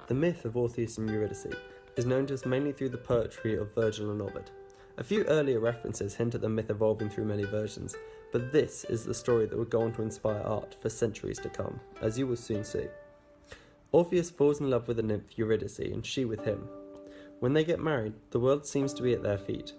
The myth of Orpheus and Eurydice is known to us mainly through the poetry of Virgil and Ovid. A few earlier references hint at the myth evolving through many versions, but this is the story that would go on to inspire art for centuries to come, as you will soon see. Orpheus falls in love with the nymph Eurydice and she with him. When they get married, the world seems to be at their feet.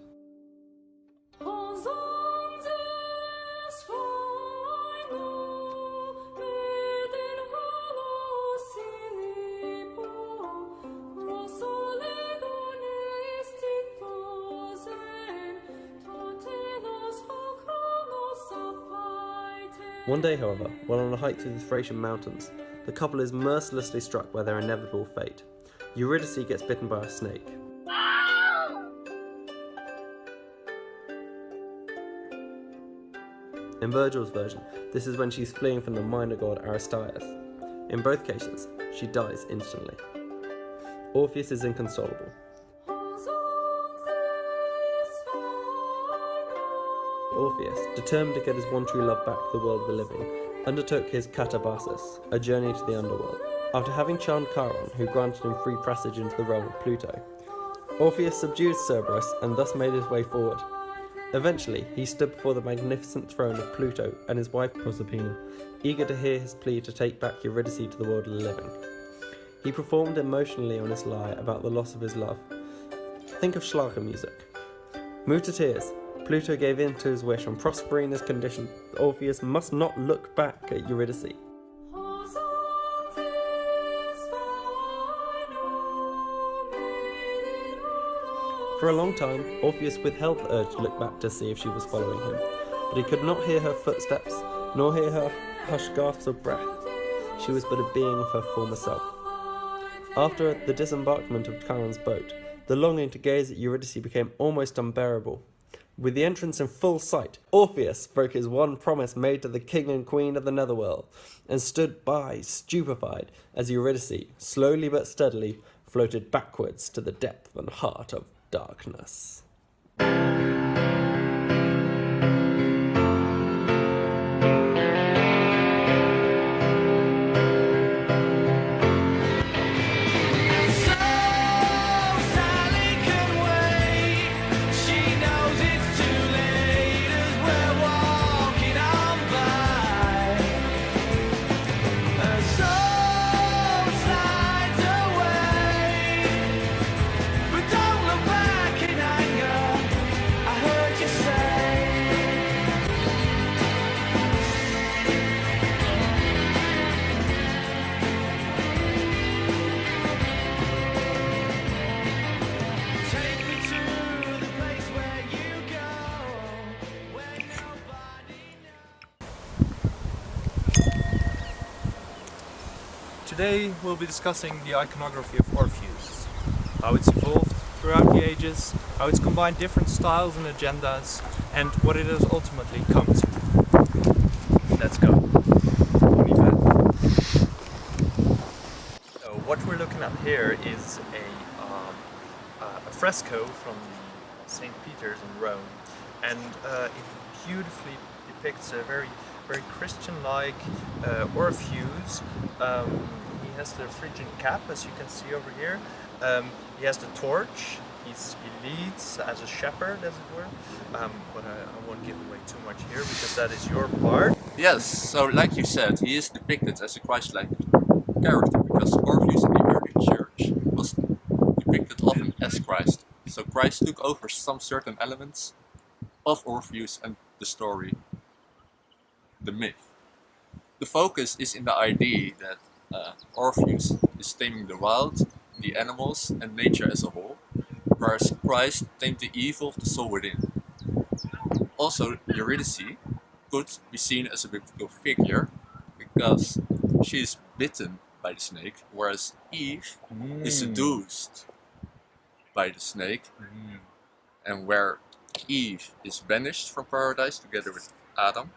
One day, however, while on a hike through the Thracian mountains, the couple is mercilessly struck by their inevitable fate. Eurydice gets bitten by a snake. In Virgil's version, this is when she's fleeing from the minor god Aristeas. In both cases, she dies instantly. Orpheus is inconsolable. Orpheus, determined to get his one true love back to the world of the living, undertook his katabasis, a journey to the underworld. After having charmed Aron, who granted him free passage into the realm of Pluto, Orpheus subdued Cerberus and thus made his way forward. Eventually, he stood before the magnificent throne of Pluto and his wife Proserpina, eager to hear his plea to take back Eurydice to the world of the living. He performed emotionally on his lyre about the loss of his love. Think of Schlager music. Moved to tears, Pluto gave in to his wish on Proserpina's condition that Orpheus must not look back at Eurydice. For a long time, Orpheus withheld the urge to look back to see if she was following him, but he could not hear her footsteps, nor hear her hushed gasps of breath. She was but a being of her former self. After the disembarkment of Charon's boat, the longing to gaze at Eurydice became almost unbearable. With the entrance in full sight, Orpheus broke his one promise made to the king and queen of the netherworld, and stood by, stupefied, as Eurydice, slowly but steadily, floated backwards to the depth and heart of darkness. Today we'll be discussing the iconography of Orpheus, how it's evolved throughout the ages, how it's combined different styles and agendas, and what it has ultimately come to. Let's go. So what we're looking at here is a fresco from St. Peter's in Rome, and it beautifully depicts a very Christian-like Orpheus. He has the Phrygian cap, as you can see over here. He has the torch. He leads as a shepherd, as it were. But I won't give away too much here because that is your part. Yes, so like you said, he is depicted as a Christ-like character because Orpheus in the early church was depicted often as Christ. So Christ took over some certain elements of Orpheus and the story, the myth. The focus is in the idea that Orpheus is taming the wild, the animals and nature as a whole, whereas Christ tamed the evil of the soul within. Also, Eurydice could be seen as a biblical figure because she is bitten by the snake, whereas Eve is seduced by the snake, and where Eve is banished from paradise together with Adam,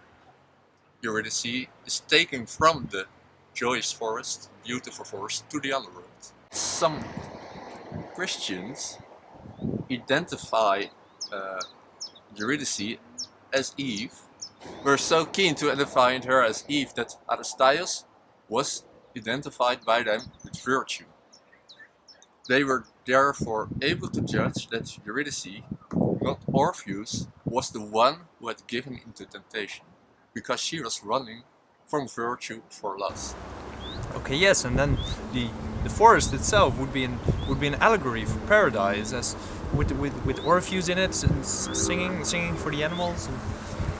Eurydice is taken from the joyous forest, beautiful forest, to the underworld. Some Christians identify Eurydice as Eve. We're so keen to identify her as Eve that Aristeas was identified by them with virtue. They were therefore able to judge that Eurydice, not Orpheus, was the one who had given into temptation, because she was running from virtue for lust. Okay, yes, and then the forest itself would be an allegory for paradise, as with Orpheus in it and singing for the animals, and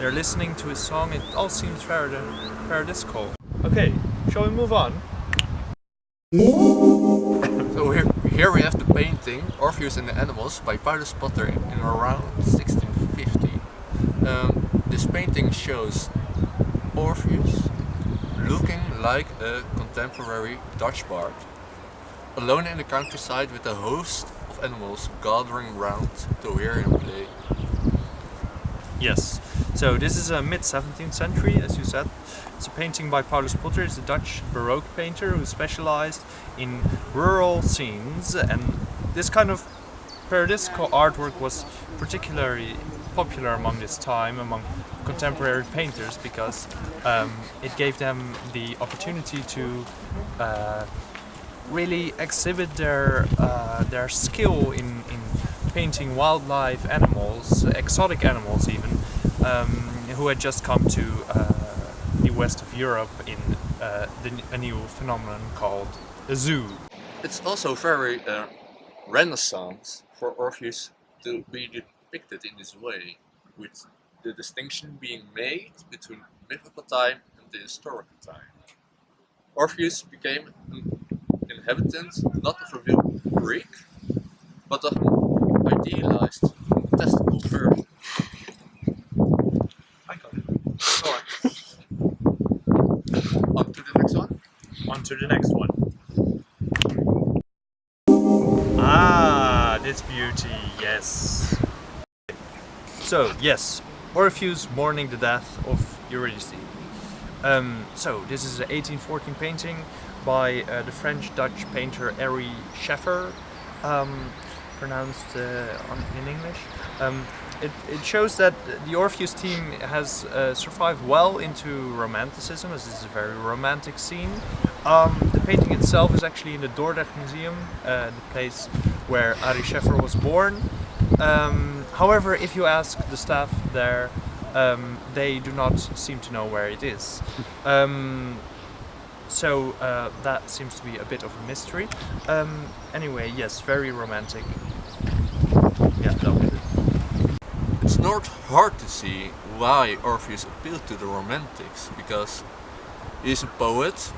they're listening to his song. It all seems paradisical. Okay, shall we move on? So here we have the painting Orpheus and the Animals by Paulus Potter in around 1650. This painting shows Orpheus looking like a contemporary Dutch bard, alone in the countryside with a host of animals gathering round to hear him play. Yes. So this is a mid-17th century, as you said. It's a painting by Paulus Potter. He's a Dutch Baroque painter who specialized in rural scenes, and this kind of paradisical artwork was particularly popular among this time, among contemporary painters, because it gave them the opportunity to really exhibit their skill in painting wildlife animals, exotic animals even, who had just come to the west of Europe in a new phenomenon called a zoo. It's also very Renaissance for Orpheus to be depicted in this way, with the distinction being made between mythical time and the historical time. Orpheus became an inhabitant not of a real Greek, but of an idealized, testable version. I got it. Go on. On to the next one. On to the next one. Ah, this beauty, yes. So, yes, Orpheus mourning the death of Eurydice. So, this is an 1814 painting by the French-Dutch painter Ary Scheffer, pronounced in English. It shows that the Orpheus theme has survived well into Romanticism, as this is a very romantic scene. The painting itself is actually in the Dordrecht Museum, the place where Ary Scheffer was born. However, if you ask the staff there, they do not seem to know where it is. So that seems to be a bit of a mystery. Anyway, yes, very romantic. Yeah, that was it. It's not hard to see why Orpheus appealed to the Romantics, because he's a poet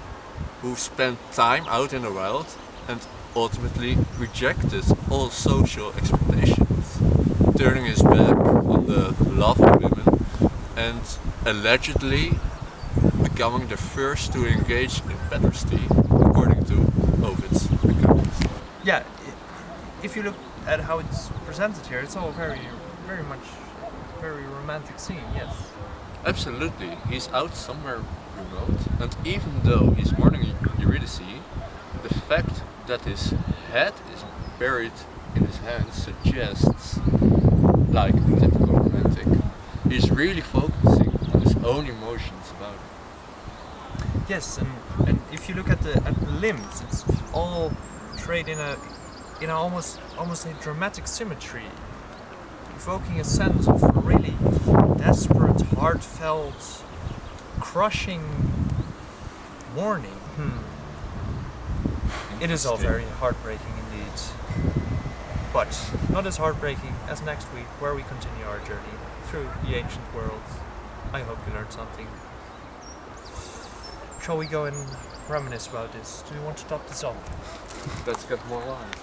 who spent time out in the wild and ultimately rejected all social expectations, turning his back on the love of women and allegedly becoming the first to engage in pederasty, according to Ovid's account. Yeah, if you look at how it's presented here, it's all very romantic scene, yes. Absolutely, he's out somewhere remote, and even though he's mourning Eurydice, the fact that his head is buried in his hands suggests, like a typical romantic, he's really focusing on his own emotions about it. Yes, and if you look at the limbs, it's all portrayed in a almost a dramatic symmetry, evoking a sense of really desperate, heartfelt, crushing mourning. It is all very heartbreaking indeed, but not as heartbreaking as next week, where we continue our journey through the ancient world. I hope you learned something. Shall we go and reminisce about this? Do you want to top this off? Let's get more wine.